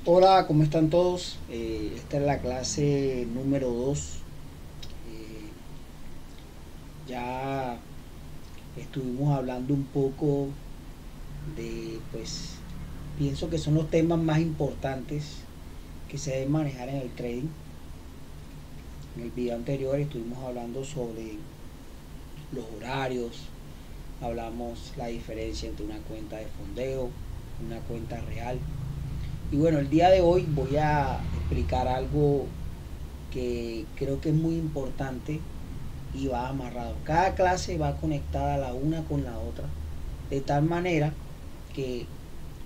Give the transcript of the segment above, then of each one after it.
Hola, ¿cómo están todos? Esta es la clase número 2. Ya estuvimos hablando un poco de, pues, pienso que son los temas más importantes que se deben manejar en el trading. En el video anterior estuvimos hablando sobre los horarios, hablamos la diferencia entre una cuenta de fondeo, una cuenta real. Y bueno, el día de hoy voy a explicar algo que creo que es muy importante y va amarrado. Cada clase va conectada la una con la otra, de tal manera que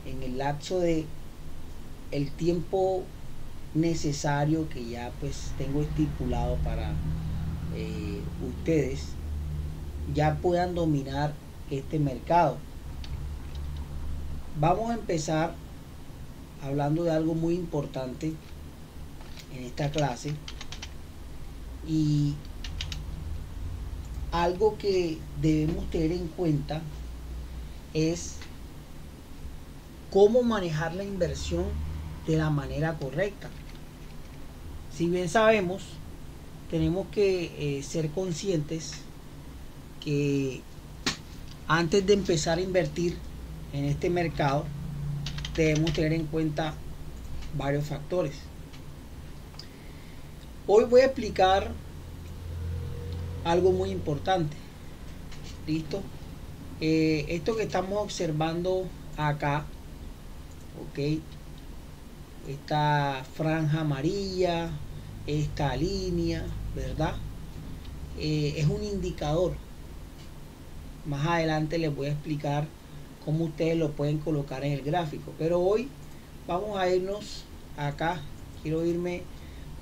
en el lapso de el tiempo necesario que ya pues tengo estipulado para ustedes, ya puedan dominar este mercado. Vamos a empezar hablando de algo muy importante en esta clase, y algo que debemos tener en cuenta es cómo manejar la inversión de la manera correcta. Si bien sabemos, tenemos que ser conscientes que antes de empezar a invertir en este mercado debemos tener en cuenta varios factores. Hoy voy a explicar algo muy importante. ¿Listo? Esto que estamos observando acá, ok, esta franja amarilla, esta línea, ¿verdad? Es un indicador. Más adelante les voy a explicar cómo ustedes lo pueden colocar en el gráfico, pero hoy vamos a irnos acá. Quiero irme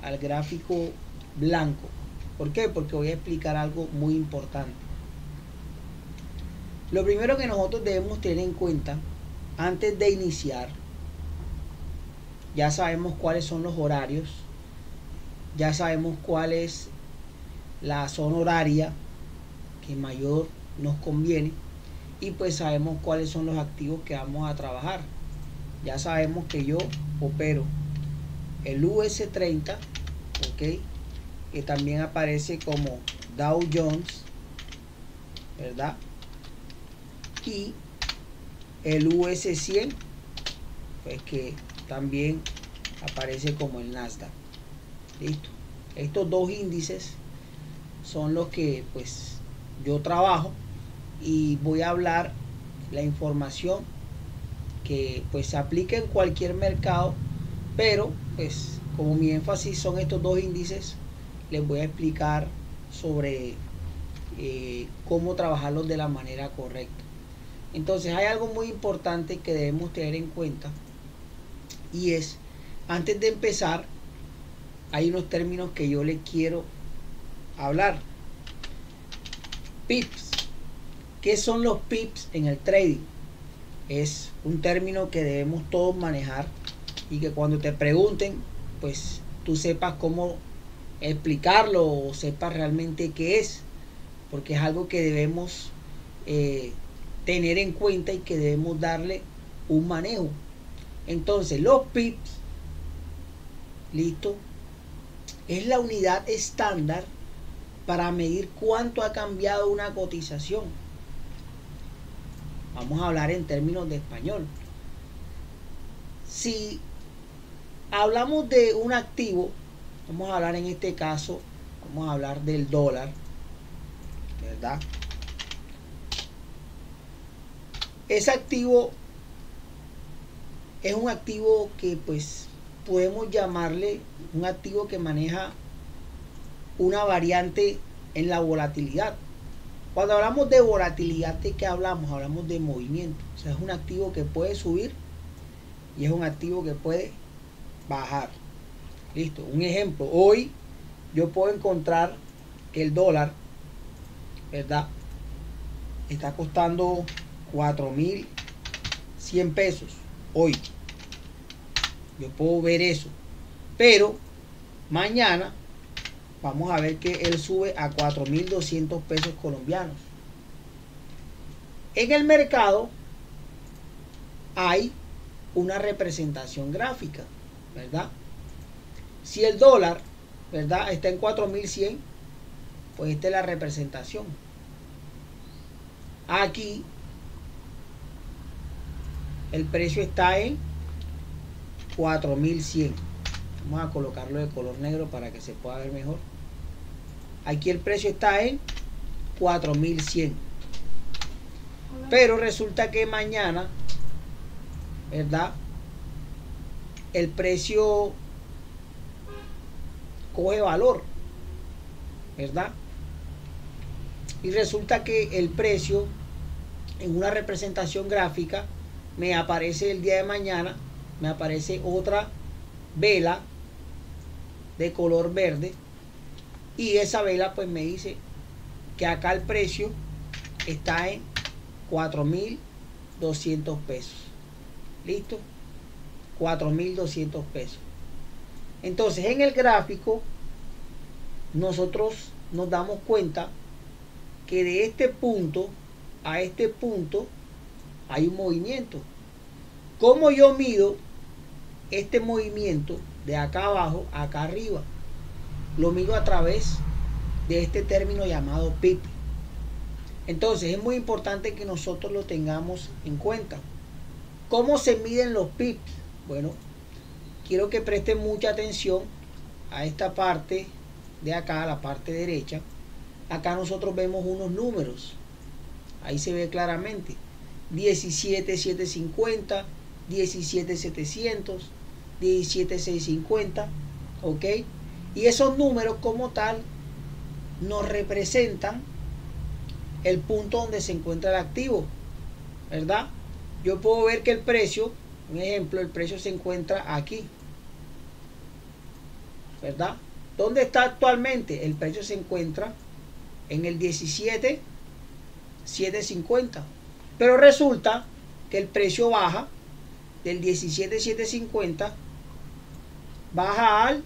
al gráfico blanco. ¿Por qué? Porque voy a explicar algo muy importante. Lo primero que nosotros debemos tener en cuenta antes de iniciar, ya sabemos cuáles son los horarios, ya sabemos cuál es la zona horaria que mayor nos conviene, y pues sabemos cuáles son los activos que vamos a trabajar. Ya sabemos que yo opero el US30, ok, que también aparece como Dow Jones, ¿verdad? Y el US100, pues que también aparece como el Nasdaq. Listo. Estos dos índices son los que pues yo trabajo, y voy a hablar la información que pues se aplica en cualquier mercado, pero pues como mi énfasis son estos dos índices, les voy a explicar sobre cómo trabajarlos de la manera correcta. Entonces hay algo muy importante que debemos tener en cuenta, y es, antes de empezar, hay unos términos que yo les quiero hablar. Pips. ¿Qué son los pips en el trading? Es un término que debemos todos manejar, y que cuando te pregunten, pues tú sepas cómo explicarlo o sepas realmente qué es, porque es algo que debemos tener en cuenta y que debemos darle un manejo. Entonces, los pips, listo, es la unidad estándar para medir cuánto ha cambiado una cotización. Vamos a hablar en términos de español. Si hablamos de un activo, vamos a hablar en este caso, vamos a hablar del dólar, ¿verdad? Ese activo es un activo que pues podemos llamarle un activo que maneja una variante en la volatilidad. Cuando hablamos de volatilidad, ¿de qué hablamos? Hablamos de movimiento. O sea, es un activo que puede subir y es un activo que puede bajar. Listo. Un ejemplo, hoy yo puedo encontrar que el dólar, ¿verdad?, está costando 4.100 pesos hoy. Yo puedo ver eso. Pero mañana vamos a ver que él sube a 4.200 pesos colombianos. En el mercado hay una representación gráfica. ¿verdad? Si el dólar, ¿verdad?, está en 4100, pues esta es la representación. Aquí el precio está en 4100. Vamos a colocarlo de color negro para que se pueda ver mejor. Aquí el precio está en 4100. Pero resulta que mañana, ¿verdad?, el precio coge valor, ¿verdad? Y resulta que el precio en una representación gráfica me aparece el día de mañana, me aparece otra vela de color verde, y esa vela pues me dice que acá el precio está en 4200 pesos. ¿Listo? 4200 pesos. Entonces en el gráfico nosotros nos damos cuenta que de este punto a este punto hay un movimiento. ¿Cómo yo mido este movimiento de acá abajo a acá arriba? Lo mido a través de este término llamado PIB. Entonces es muy importante que nosotros lo tengamos en cuenta. ¿Cómo se miden los PIB? Bueno, quiero que presten mucha atención a esta parte de acá, la parte derecha. Acá nosotros vemos unos números, ahí se ve claramente: 17,750, 17,700, 17,650, ¿ok? Y esos números como tal nos representan el punto donde se encuentra el activo, ¿verdad? Yo puedo ver que el precio, un ejemplo, el precio se encuentra aquí, ¿verdad? ¿Dónde está actualmente? El precio se encuentra en el 17,750, pero resulta que el precio baja del 17,750, baja al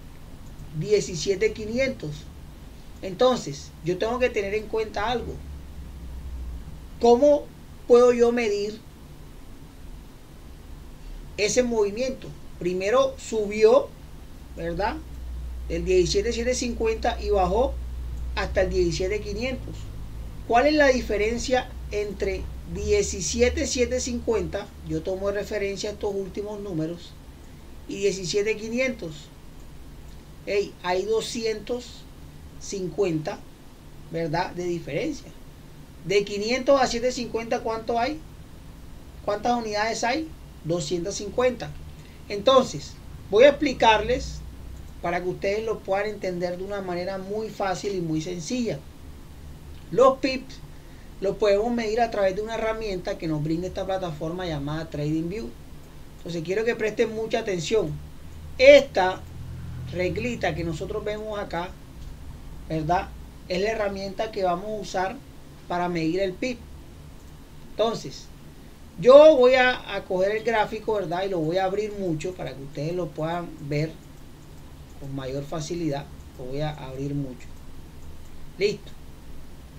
17,500. Entonces yo tengo que tener en cuenta algo. ¿Cómo puedo yo medir ese movimiento? Primero subió, ¿verdad?, del 17,750 y bajó hasta el 17,500. ¿Cuál es la diferencia entre 17,750, yo tomo de referencia estos últimos números, y 17,500? Hey, hay 250, ¿verdad?, de diferencia. De 500 a 750, ¿cuánto hay? ¿Cuántas unidades hay? 250. Entonces, voy a explicarles para que ustedes lo puedan entender de una manera muy fácil y muy sencilla. Los pips los podemos medir a través de una herramienta que nos brinda esta plataforma llamada TradingView. Entonces quiero que presten mucha atención. Esta reglita que nosotros vemos acá, ¿verdad?, es la herramienta que vamos a usar para medir el PIB. Entonces yo voy a coger el gráfico, ¿verdad?, y lo voy a abrir mucho para que ustedes lo puedan ver con mayor facilidad. Lo voy a abrir mucho. Listo.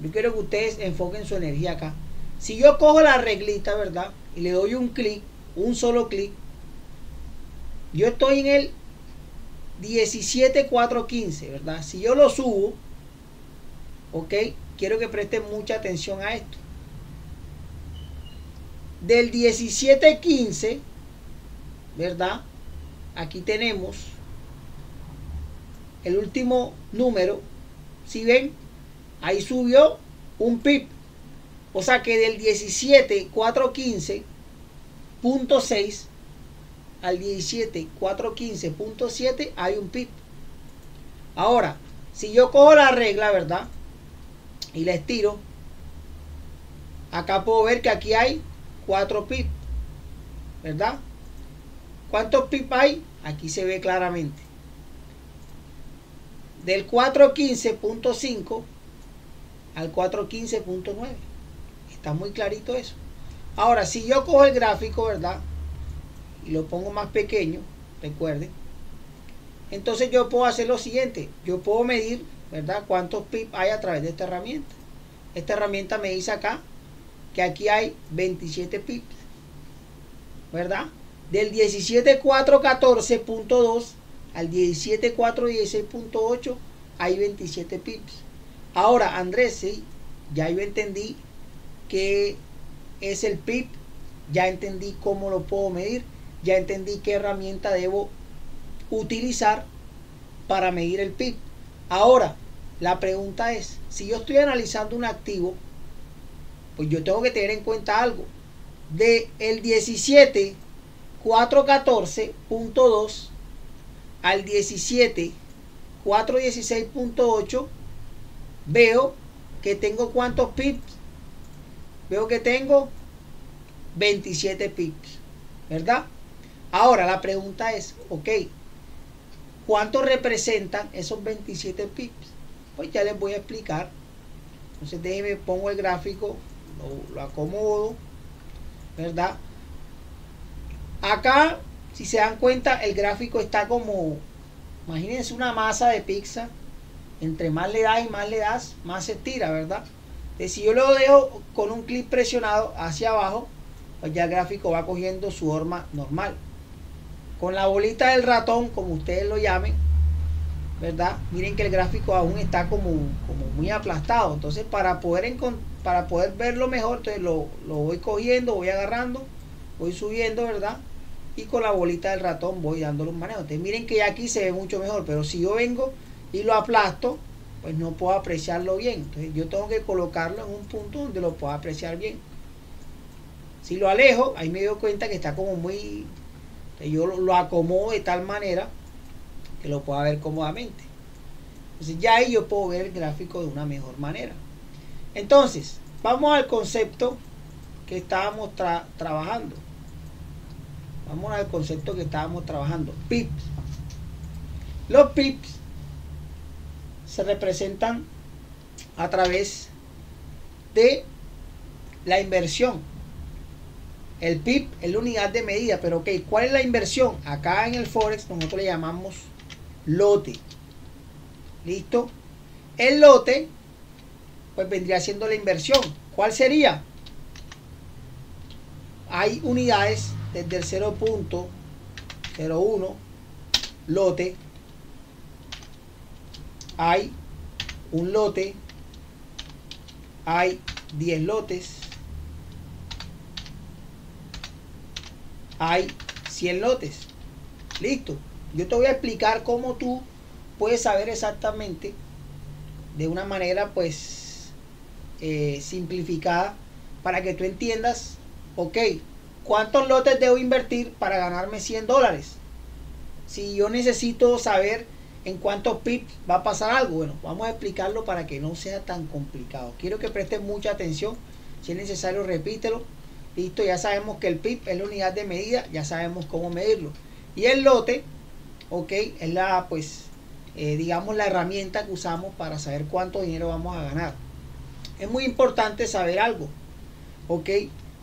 Yo quiero que ustedes enfoquen su energía acá. Si yo cojo la reglita, ¿verdad?, y le doy un clic, un solo clic, yo estoy en el 17,415, ¿verdad? Si yo lo subo, ok, quiero que presten mucha atención a esto. Del 17,15, ¿verdad?, aquí tenemos el último número. Si ven, ahí subió un pip. O sea que del 17,415.6 al 17,415.7 hay un pip. Ahora, si yo cojo la regla, ¿verdad?, y la estiro, acá puedo ver que aquí hay 4 pip, ¿verdad? ¿Cuántos pip hay? Aquí se ve claramente. Del 415.5 al 415.9. Está muy clarito eso. Ahora, si yo cojo el gráfico, ¿verdad?, y lo pongo más pequeño, recuerden, entonces yo puedo hacer lo siguiente. Yo puedo medir, ¿verdad?, cuántos pip hay a través de esta herramienta. Esta herramienta me dice acá que aquí hay 27 pips, ¿verdad? Del 17.414.2 al 17.416.8 hay 27 pips. Ahora, Andrés, sí, ya yo entendí qué es el pip, ya entendí cómo lo puedo medir, ya entendí qué herramienta debo utilizar para medir el pip. Ahora, la pregunta es, si yo estoy analizando un activo, pues yo tengo que tener en cuenta algo. De el 17.414.2 al 17.416.8 veo que tengo ¿cuántos pips? Veo que tengo 27 pips, ¿verdad? Ahora la pregunta es, ok, ¿cuánto representan esos 27 pips? Pues ya les voy a explicar. Entonces déjenme, pongo el gráfico, lo acomodo, ¿verdad? Acá, si se dan cuenta, el gráfico está como, imagínense una masa de pizza. Entre más le das y más le das, más se estira, ¿verdad? Entonces, si yo lo dejo con un clic presionado hacia abajo, pues ya el gráfico va cogiendo su forma normal. Con la bolita del ratón, como ustedes lo llamen, ¿verdad? Miren que el gráfico aún está como muy aplastado. Entonces, para poder verlo mejor, entonces lo voy cogiendo, voy agarrando, voy subiendo, ¿verdad? Y con la bolita del ratón voy dándole un manejo. Entonces, miren que ya aquí se ve mucho mejor, pero si yo vengo y lo aplasto, pues no puedo apreciarlo bien. Entonces, yo tengo que colocarlo en un punto donde lo pueda apreciar bien. Si lo alejo, ahí me doy cuenta que está como muy... Yo lo acomodo de tal manera que lo pueda ver cómodamente. Entonces ya ahí yo puedo ver el gráfico de una mejor manera. Entonces, vamos al concepto que estábamos trabajando. Vamos al concepto que estábamos trabajando. Pips. Los pips se representan a través de la inversión. El pip es la unidad de medida, pero ok, ¿cuál es la inversión? Acá en el Forex nosotros le llamamos lote. ¿Listo? El lote, pues vendría siendo la inversión. ¿Cuál sería? Hay unidades desde el 0.01 lote. Hay un lote. Hay 10 lotes. Hay 100 lotes. Listo. Yo te voy a explicar cómo tú puedes saber exactamente, de una manera pues simplificada, para que tú entiendas, ok, ¿cuántos lotes debo invertir para ganarme $100? Si yo necesito saber en cuántos pips va a pasar algo, bueno, vamos a explicarlo para que no sea tan complicado. Quiero que presten mucha atención. Si es necesario, repítelo. Listo, ya sabemos que el pip es la unidad de medida, ya sabemos cómo medirlo. Y el lote, ok, es la, pues, digamos, la herramienta que usamos para saber cuánto dinero vamos a ganar. Es muy importante saber algo, ok,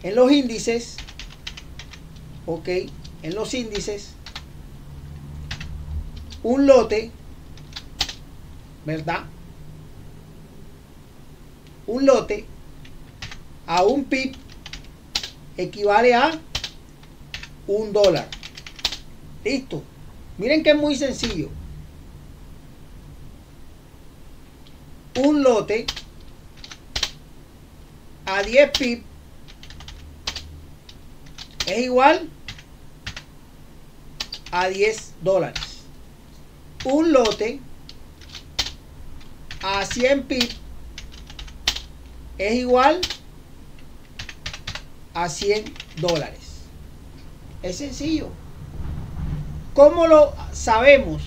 en los índices, ok, en los índices, un lote, ¿verdad? Un lote a un pip equivale a $1. Listo. Miren que es muy sencillo. Un lote a 10 pips es igual a $10. Un lote a 100 pips es igual a $100. Es sencillo. ¿Cómo lo sabemos?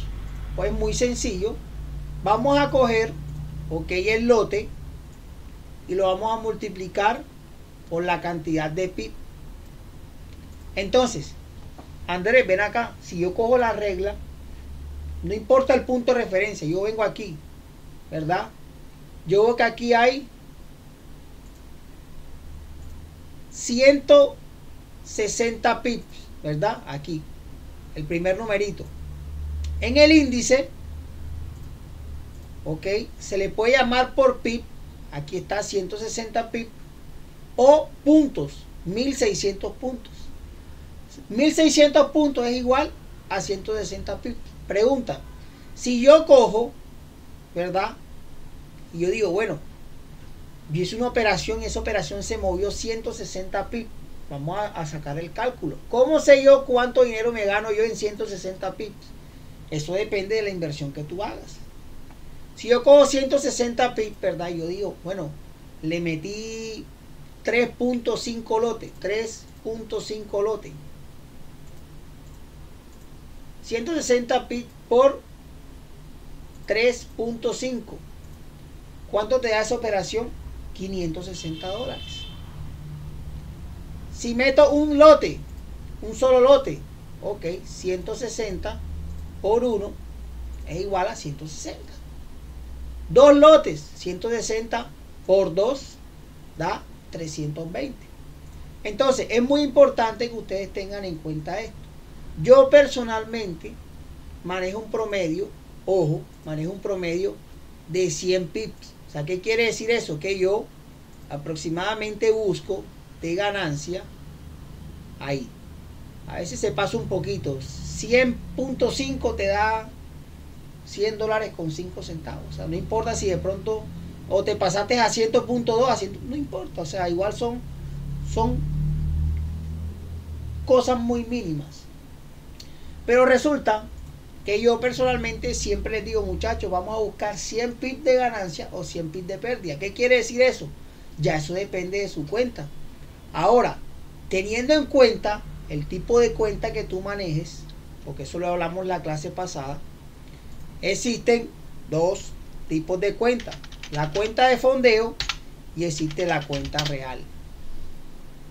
Pues muy sencillo. Vamos a coger, ok, el lote y lo vamos a multiplicar por la cantidad de pip. Entonces, Andrés, ven acá. Si yo cojo la regla, no importa el punto de referencia, yo vengo aquí, ¿verdad? Yo veo que aquí hay 160 pips, ¿verdad? Aquí, el primer numerito. En el índice, ok, se le puede llamar por pip. Aquí está 160 pips o puntos, 1600 puntos. 1600 puntos es igual a 160 pips. Pregunta, si yo cojo, ¿verdad? Y yo digo, bueno, yo hice una operación y esa operación se movió 160 pips. Vamos a sacar el cálculo. ¿Cómo sé yo cuánto dinero me gano yo en 160 pips? Eso depende de la inversión que tú hagas. Si yo cojo 160 pips, ¿verdad? Yo digo, bueno, le metí 3.5 lotes. 3.5 lotes. 160 pips por 3.5. ¿Cuánto te da esa operación? $560. Si meto un lote, un solo lote, ok, 160 por 1 es igual a 160. Dos lotes, 160 por 2 da 320. Entonces, es muy importante que ustedes tengan en cuenta esto. Yo personalmente manejo un promedio, ojo, manejo un promedio de 100 pips. O sea, ¿qué quiere decir eso? Que yo aproximadamente busco de ganancia ahí. A veces se pasa un poquito. 100.5 te da $100 con 5 centavos. O sea, no importa si de pronto o te pasaste a 100.2, a 100, no importa. O sea, igual son cosas muy mínimas. Pero resulta que yo personalmente siempre les digo, muchachos, vamos a buscar 100 pips de ganancia o 100 pips de pérdida. ¿Qué quiere decir eso? Ya eso depende de su cuenta. Ahora, teniendo en cuenta el tipo de cuenta que tú manejes, porque eso lo hablamos en la clase pasada, existen dos tipos de cuenta. La cuenta de fondeo y existe la cuenta real.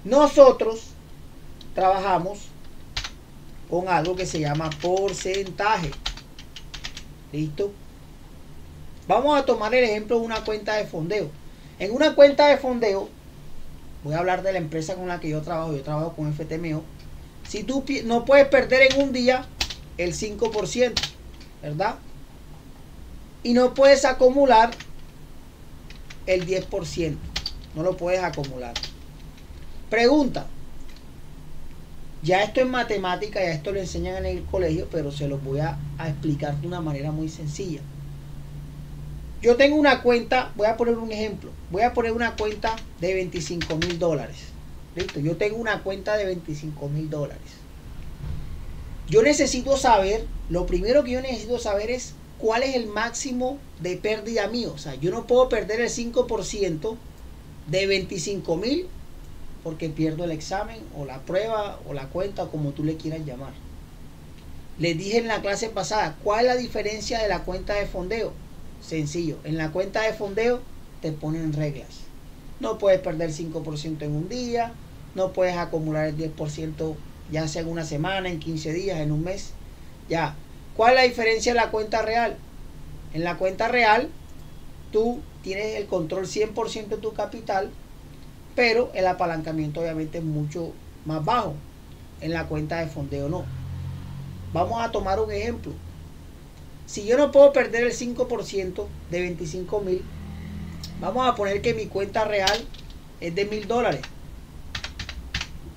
Nosotros trabajamos con algo que se llama porcentaje. ¿Listo? Vamos a tomar el ejemplo de una cuenta de fondeo. En una cuenta de fondeo, voy a hablar de la empresa con la que yo trabajo con FTMO. Si tú no puedes perder en un día el 5%, ¿verdad? Y no puedes acumular el 10%. No lo puedes acumular. Pregunta. Ya esto es matemática, ya esto lo enseñan en el colegio, pero se los voy a explicar de una manera muy sencilla. Yo tengo una cuenta, voy a poner un ejemplo, voy a poner una cuenta de $25,000. Listo, yo tengo una cuenta de $25,000. Yo necesito saber, lo primero que yo necesito saber es cuál es el máximo de pérdida mío. O sea, yo no puedo perder el 5% de 25,000 porque pierdo el examen o la prueba o la cuenta o como tú le quieras llamar. Les dije en la clase pasada, ¿cuál es la diferencia de la cuenta de fondeo? Sencillo, en la cuenta de fondeo te ponen reglas. No puedes perder 5% en un día, no puedes acumular el 10% ya sea en una semana, en 15 días, en un mes. Ya. ¿Cuál es la diferencia de la cuenta real? En la cuenta real tú tienes el control 100% de tu capital, pero el apalancamiento obviamente es mucho más bajo. En la cuenta de fondeo no. Vamos a tomar un ejemplo. Si yo no puedo perder el 5% de 25,000, vamos a poner que mi cuenta real es de $1,000.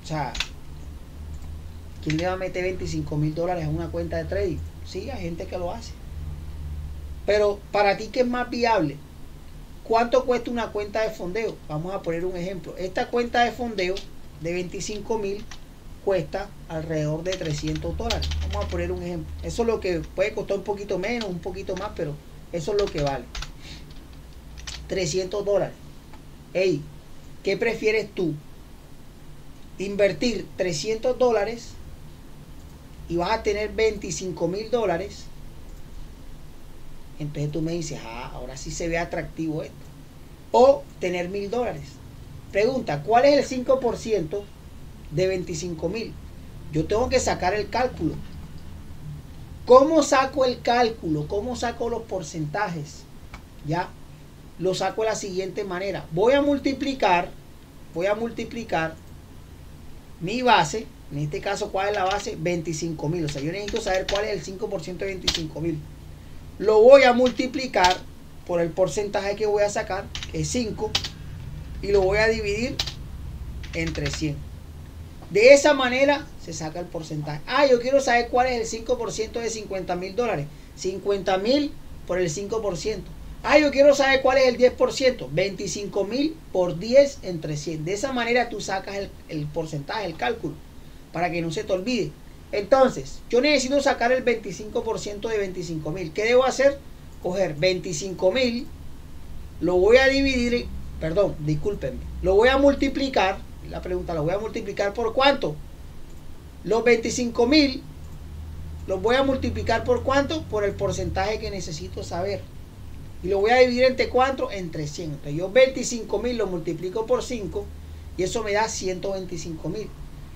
O sea, ¿quién le va a meter $25,000 a una cuenta de trading? Sí, hay gente que lo hace. Pero para ti, ¿qué es más viable? ¿Cuánto cuesta una cuenta de fondeo? Vamos a poner un ejemplo. Esta cuenta de fondeo de 25,000 cuesta alrededor de $300. Vamos a poner un ejemplo. Eso es lo que puede costar un poquito menos, un poquito más, pero eso es lo que vale. $300. Ey, ¿qué prefieres tú? Invertir $300 y vas a tener $25,000. Entonces tú me dices, ahora sí se ve atractivo esto. O tener $1,000. Pregunta, ¿cuál es el 5% de 25,000? Yo tengo que sacar el cálculo. ¿Cómo saco el cálculo? ¿Cómo saco los porcentajes? Ya, lo saco de la siguiente manera. Voy a multiplicar mi base. En este caso, ¿cuál es la base? 25,000. O sea, yo necesito saber cuál es el 5% de 25,000. Lo voy a multiplicar por el porcentaje que voy a sacar, que es 5, y lo voy a dividir entre 100. De esa manera se saca el porcentaje. Yo quiero saber cuál es el 5% de $50,000. 50,000 por el 5%. Yo quiero saber cuál es el 10%. 25,000 por 10 entre 100. De esa manera tú sacas el porcentaje, el cálculo, para que no se te olvide. Entonces, yo necesito sacar el 25% de 25,000. ¿Qué debo hacer? Coger 25,000, lo voy a dividir, perdón, discúlpenme, lo voy a multiplicar. La pregunta, ¿lo voy a multiplicar por cuánto? Los 25,000 los voy a multiplicar por cuánto, por el porcentaje que necesito saber, y lo voy a dividir entre cuánto, entre 100. Entonces yo 25,000 lo multiplico por 5 y eso me da 125,000.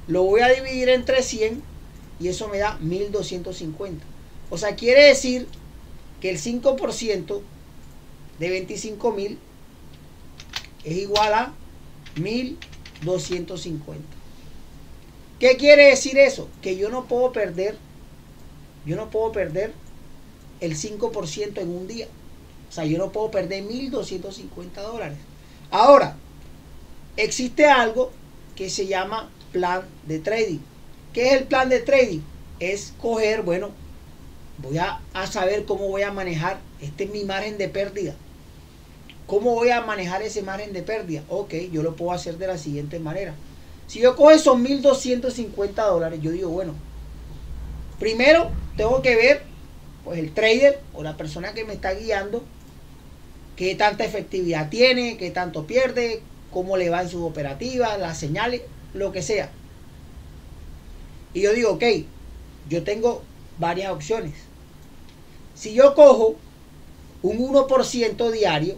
Lo voy a dividir entre 100 y eso me da 1,250. O sea, quiere decir que el 5% de 25,000 es igual a 1,250. ¿Qué quiere decir eso? Que yo no puedo perder el 5% en un día. O sea, yo no puedo perder $1,250. Ahora, existe algo que se llama plan de trading. ¿Qué es el plan de trading? Es coger, bueno, voy a saber cómo voy a manejar, este es mi margen de pérdida. ¿Cómo voy a manejar ese margen de pérdida? Ok, yo lo puedo hacer de la siguiente manera. Si yo cojo esos $1,250, yo digo, bueno, primero tengo que ver, pues el trader o la persona que me está guiando, qué tanta efectividad tiene, qué tanto pierde, cómo le va en sus operativas, las señales, lo que sea. Y yo digo, ok, yo tengo varias opciones. Si yo cojo un 1% diario,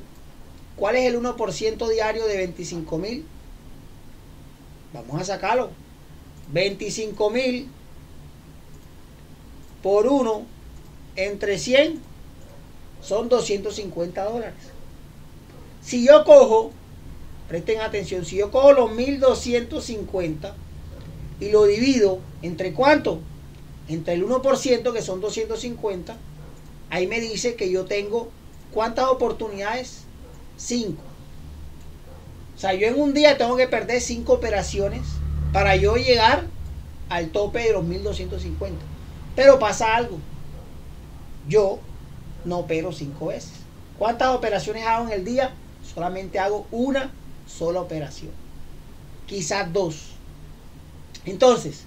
¿cuál es el 1% diario de 25,000? Vamos a sacarlo. 25,000 por 1 entre 100 son $250. Si yo cojo, presten atención, si yo cojo los 1,250 y lo divido entre ¿cuánto? Entre el 1%, que son 250, ahí me dice que yo tengo ¿cuántas oportunidades? 5. O sea, yo en un día tengo que perder 5 operaciones para yo llegar al tope de los 1,250. Pero pasa algo. Yo no opero 5 veces. ¿Cuántas operaciones hago en el día? Solamente hago una sola operación. Quizás 2. Entonces,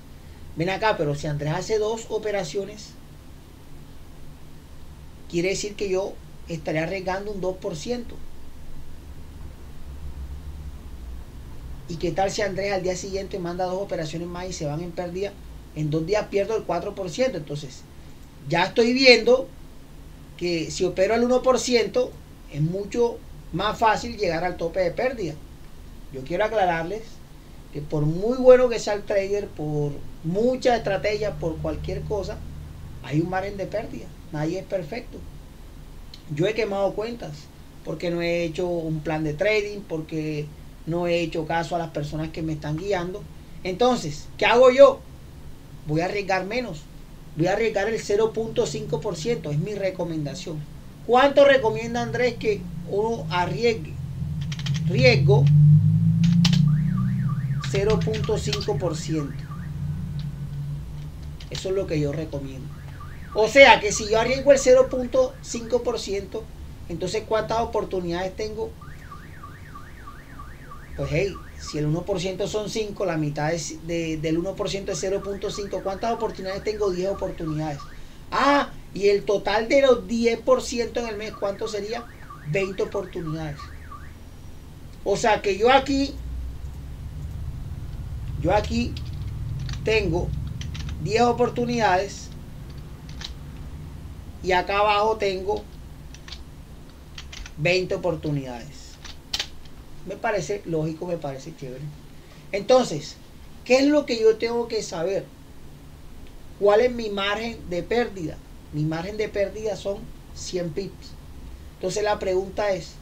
ven acá, pero si Andrés hace 2 operaciones, quiere decir que yo estaré arriesgando un 2%. ¿Y qué tal si Andrés al día siguiente manda 2 operaciones más y se van en pérdida? En 2 días pierdo el 4%. Entonces, ya estoy viendo que si opero al 1%, es mucho más fácil llegar al tope de pérdida. Yo quiero aclararles que por muy bueno que sea el trader, por mucha estrategia, por cualquier cosa, hay un margen de pérdida. Nadie es perfecto. Yo he quemado cuentas porque no he hecho un plan de trading, porque no he hecho caso a las personas que me están guiando. Entonces, ¿qué hago yo? Voy a arriesgar menos. Voy a arriesgar el 0.5%. Es mi recomendación. ¿Cuánto recomienda Andrés que uno arriesgue? Riesgo 0.5%. Eso es lo que yo recomiendo. O sea que si yo arriesgo el 0.5%, entonces ¿cuántas oportunidades tengo? Pues hey, si el 1% son 5, la mitad del 1% es 0.5. ¿Cuántas oportunidades tengo? 10 oportunidades. Y el total de los 10% en el mes, ¿cuánto sería? 20 oportunidades. O sea que yo aquí tengo 10 oportunidades y acá abajo tengo 20 oportunidades. Me parece lógico, me parece chévere. Entonces, ¿qué es lo que yo tengo que saber? ¿Cuál es mi margen de pérdida? Mi margen de pérdida son 100 pips. Entonces la pregunta es,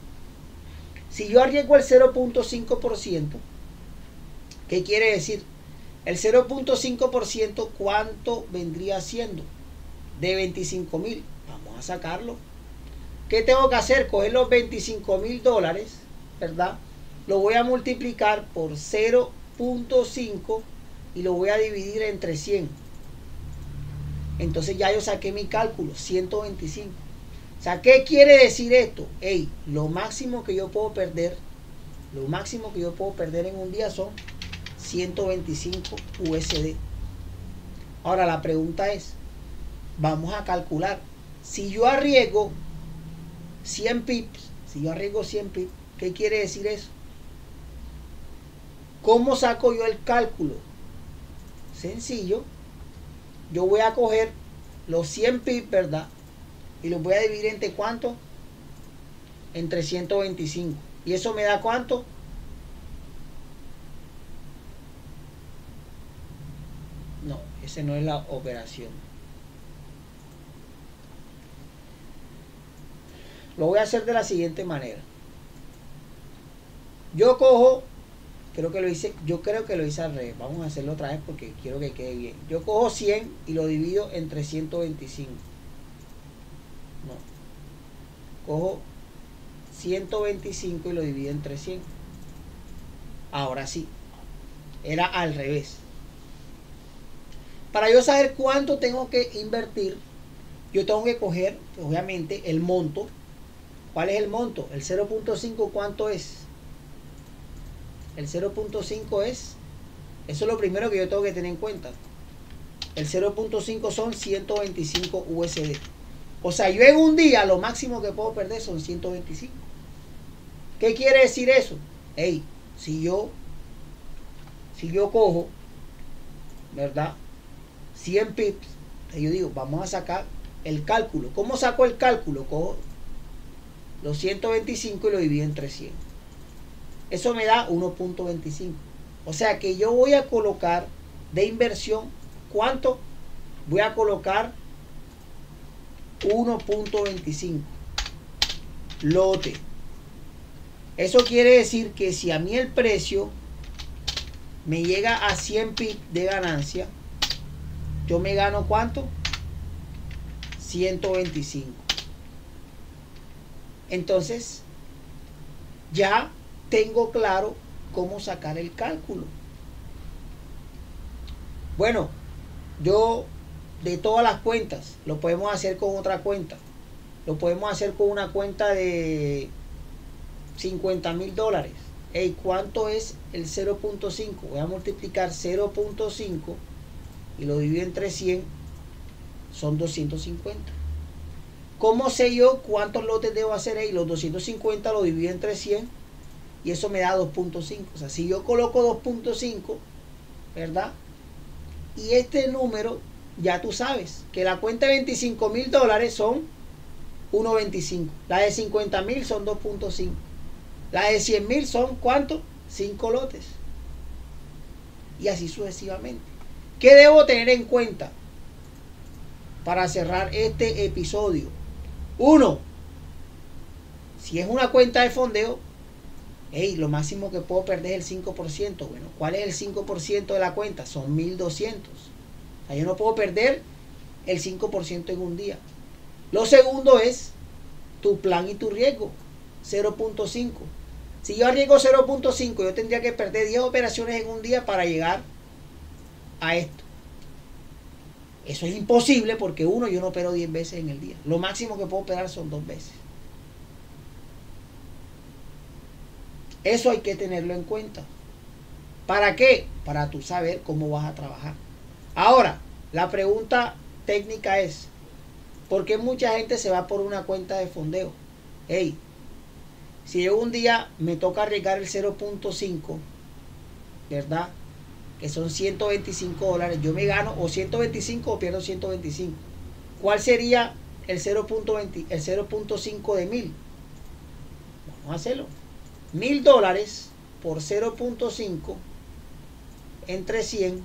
si yo arriesgo el 0.5%, ¿qué quiere decir? El 0.5%, ¿cuánto vendría siendo? De 25,000. Vamos a sacarlo. ¿Qué tengo que hacer? Coger los $25,000, ¿verdad? Lo voy a multiplicar por 0.5 y lo voy a dividir entre 100. Entonces ya yo saqué mi cálculo, 125. O sea, ¿qué quiere decir esto? Hey, lo máximo que yo puedo perder en un día son 125 USD. Ahora la pregunta es, vamos a calcular, si yo arriesgo 100 pips, ¿qué quiere decir eso? ¿Cómo saco yo el cálculo? Sencillo, yo voy a coger los 100 pips, ¿verdad? Y los voy a dividir entre ¿cuánto? Entre 125. ¿Y eso me da cuánto? No, esa no es la operación. Lo voy a hacer de la siguiente manera. Yo cojo, yo creo que lo hice al revés. Vamos a hacerlo otra vez porque quiero que quede bien. Yo cojo 100 y lo divido entre 125. No. Cojo 125 y lo divido entre 100. Ahora sí. Era al revés. Para yo saber cuánto tengo que invertir, yo tengo que coger, obviamente, el monto. ¿Cuál es el monto? El 0.5, ¿cuánto es? El 0.5 es, eso es lo primero que yo tengo que tener en cuenta. El 0.5 son 125 USD. O sea, yo en un día lo máximo que puedo perder son 125. ¿Qué quiere decir eso? Hey, si yo cojo, ¿verdad? 100 pips, yo digo, vamos a sacar el cálculo. ¿Cómo saco el cálculo? Cojo los 125 y lo divido entre 100. Eso me da 1.25. O sea que yo voy a colocar de inversión, ¿cuánto? Voy a colocar 1.25 lote. Eso quiere decir que si a mí el precio me llega a 100 pips de ganancia, yo me gano ¿cuánto? 125. Entonces ya tengo claro cómo sacar el cálculo. Bueno, yo de todas las cuentas lo podemos hacer con otra cuenta. Lo podemos hacer con una cuenta de $50,000. Hey, ¿cuánto es el 0.5? Voy a multiplicar 0.5 y lo divido entre 100. Son 250. ¿Cómo sé yo cuántos lotes debo hacer ahí? Los 250 lo divido entre 100 y eso me da 2.5. O sea, si yo coloco 2.5, ¿verdad? Y este número, ya tú sabes que la cuenta de $25,000 son 1.25. La de 50,000 son 2.5. La de 100,000 son ¿cuánto? 5 lotes. Y así sucesivamente. ¿Qué debo tener en cuenta para cerrar este episodio? 1. Si es una cuenta de fondeo, hey, lo máximo que puedo perder es el 5%. Bueno, ¿cuál es el 5% de la cuenta? Son 1,200. O sea, yo no puedo perder el 5% en un día. Lo segundo es tu plan y tu riesgo. 0.5. Si yo arriesgo 0.5, yo tendría que perder 10 operaciones en un día para llegar a esto. Eso es imposible porque yo no opero 10 veces en el día. Lo máximo que puedo operar son 2 veces. Eso hay que tenerlo en cuenta. ¿Para qué? Para tú saber cómo vas a trabajar. Ahora, la pregunta técnica es, ¿por qué mucha gente se va por una cuenta de fondeo? Hey, si yo un día me toca arriesgar el 0.5, ¿verdad? Que son $125, yo me gano o 125 o pierdo 125. ¿Cuál sería el 0.5 de 1,000? Vamos a hacerlo. $1,000 por 0.5 entre 100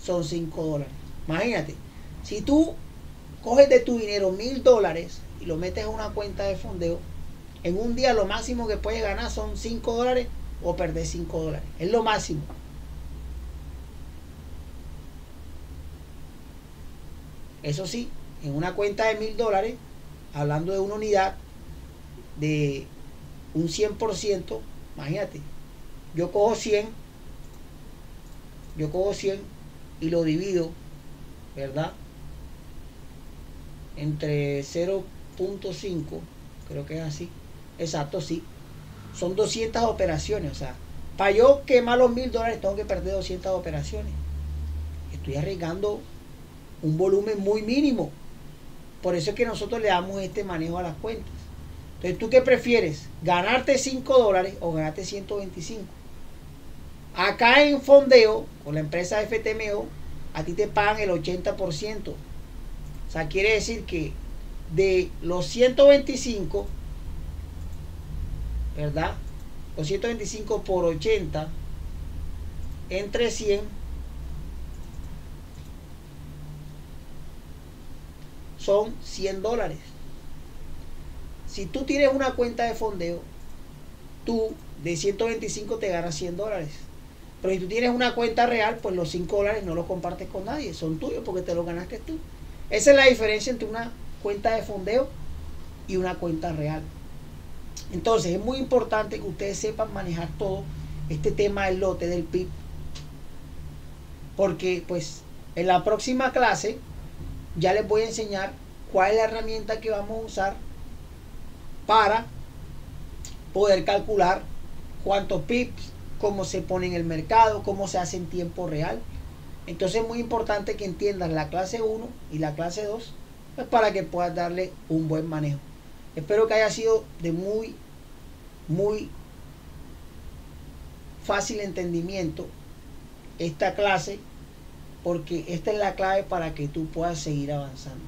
son $5. Imagínate, si tú coges de tu dinero $1,000 y lo metes a una cuenta de fondeo, en un día lo máximo que puedes ganar son $5 o perder $5. Es lo máximo. Eso sí, en una cuenta de $1,000, hablando de una unidad de un 100%, imagínate, yo cojo 100, yo cojo 100 y lo divido, ¿verdad? Entre 0.5, creo que es así. Exacto, sí. Son 200 operaciones, o sea, para yo quemar los $1000 tengo que perder 200 operaciones. Estoy arriesgando un volumen muy mínimo. Por eso es que nosotros le damos este manejo a las cuentas. Entonces, ¿tú qué prefieres? ¿Ganarte $5 o ganarte 125? Acá en fondeo, con la empresa FTMO, a ti te pagan el 80%. O sea, quiere decir que de los 125, ¿verdad? Los 125 por 80 entre 100 son $100. Si tú tienes una cuenta de fondeo, tú de 125 te ganas $100. Pero si tú tienes una cuenta real, pues los $5 no los compartes con nadie, son tuyos porque te los ganaste tú. Esa es la diferencia entre una cuenta de fondeo y una cuenta real. Entonces es muy importante que ustedes sepan manejar todo este tema del lote, del PIB, porque pues en la próxima clase ya les voy a enseñar cuál es la herramienta que vamos a usar para poder calcular cuántos pips, cómo se pone en el mercado, cómo se hace en tiempo real. Entonces es muy importante que entiendan la clase 1 y la clase 2, pues para que puedas darle un buen manejo. Espero que haya sido de muy fácil entendimiento esta clase, porque esta es la clave para que tú puedas seguir avanzando.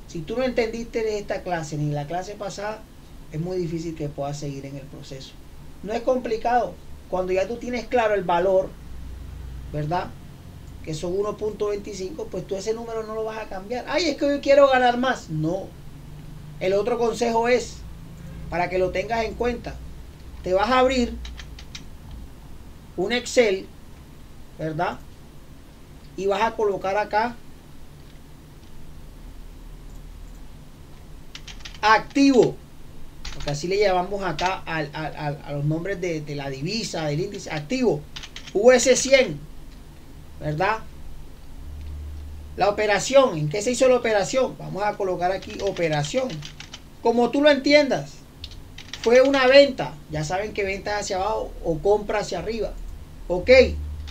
Si tú no entendiste de esta clase ni la clase pasada, es muy difícil que puedas seguir en el proceso. No es complicado. Cuando ya tú tienes claro el valor, ¿verdad?, que son 1.25, pues tú ese número no lo vas a cambiar. Ay, es que yo quiero ganar más. No. El otro consejo es, para que lo tengas en cuenta, te vas a abrir un Excel, ¿verdad?, y vas a colocar acá activo, porque así le llamamos acá a los nombres de la divisa, del índice activo, US100, ¿verdad? La operación, ¿en qué se hizo la operación? Vamos a colocar aquí operación, como tú lo entiendas. Fue una venta, ya saben que venta hacia abajo o compra hacia arriba. Ok,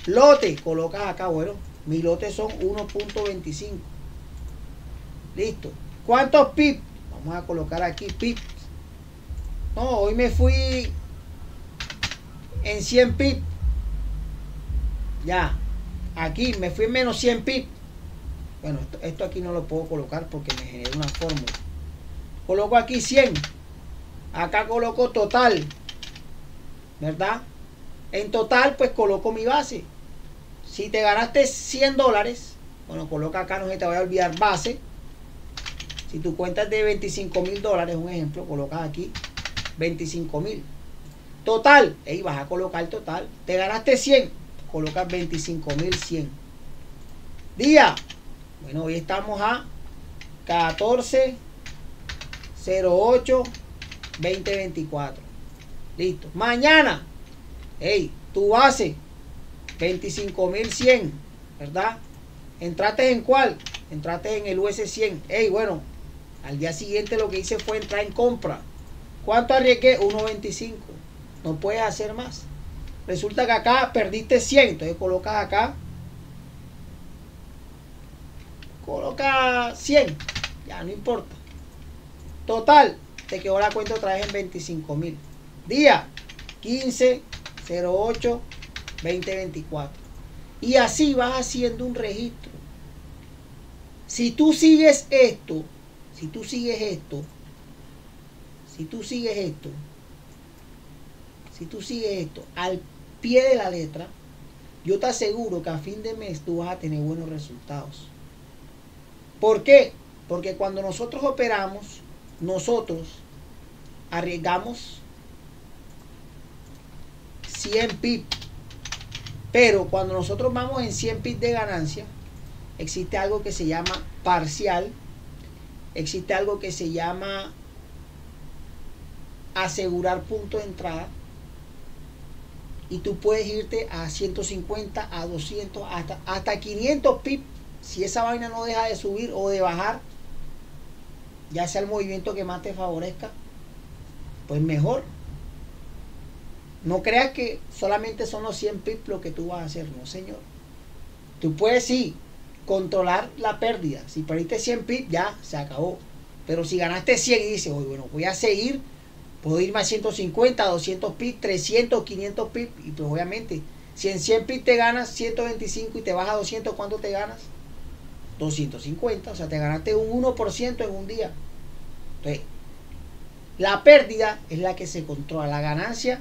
lote, colocas acá, bueno, mi lote son 1.25. Listo. ¿Cuántos pips? Vamos a colocar aquí pips. No, hoy me fui en 100 pips. Ya, aquí me fui en menos 100 pips. Bueno, esto aquí no lo puedo colocar porque me genera una fórmula. Coloco aquí 100. Acá coloco total, ¿verdad? En total, pues coloco mi base. Si te ganaste $100, bueno, coloca acá, no se te vaya a olvidar base. Si tu cuenta es de $25.000, un ejemplo, colocas aquí 25.000. Total, ahí vas a colocar total. Te ganaste 100, colocas 25.100. Día, bueno, hoy estamos a 14/08/2024. Listo. Mañana, hey, tu base 25.100, ¿verdad? ¿Entraste en cuál? Entraste en el US100. Hey, bueno, al día siguiente lo que hice fue entrar en compra. ¿Cuánto arriesgué? 1.25. No puedes hacer más. Resulta que acá perdiste 100. Entonces colocas acá. Coloca 100. Ya no importa. Total, te quedó la cuenta otra vez en 25.000. Día 15/08/2024. Y así vas haciendo un registro. Si tú sigues esto, al pie de la letra, yo te aseguro que a fin de mes tú vas a tener buenos resultados. ¿Por qué? Porque cuando nosotros operamos, nosotros arriesgamos 100 pips, pero cuando nosotros vamos en 100 pips de ganancia, existe algo que se llama parcial, existe algo que se llama asegurar punto de entrada, y tú puedes irte a 150, a 200, hasta 500 pips. Si esa vaina no deja de subir o de bajar, ya sea el movimiento que más te favorezca, pues mejor. No creas que solamente son los 100 pips lo que tú vas a hacer, no señor. Tú puedes sí controlar la pérdida. Si perdiste 100 pips, ya se acabó. Pero si ganaste 100 y dices, oye, bueno, voy a seguir, puedo irme a 150, 200 pips, 300, 500 pips. Y pues obviamente, si en 100 pips te ganas 125 y te vas a 200, ¿cuánto te ganas? 250. O sea, te ganaste un 1% en un día. Entonces, la pérdida es la que se controla. La ganancia,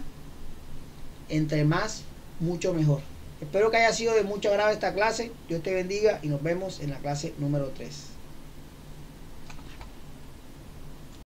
entre más, mucho mejor. Espero que haya sido de mucho agrado esta clase. Dios te bendiga y nos vemos en la clase número 3.